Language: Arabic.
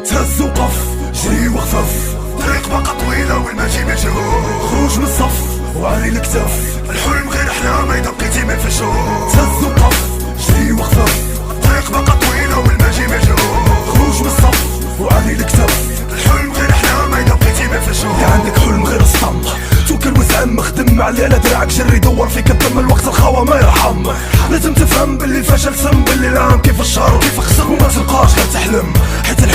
تهز وقف، جري وخفف، طريق باقا طويلة والماجي مجهول. خروج من الصف وعلي الكتف، الحلم غير احلام اذا بقيتي ما فشول. تهز وقف، جري وخفف، طريق باقا طويلة والماجي مجهول. خروج من الصف وعلي الكتف، الحلم غير احلام اذا بقيتي ما فشول. اللي عندك حلم غير الصم، توكل وسعم، خدم على دراعك، جري دور فيك الدم، الوقت الخوا ما يرحم. لازم تفهم باللي الفشل سم، باللي العام كيف الشهر وكيف خسر، وما تبقاش غير تحلم، حيت الحلم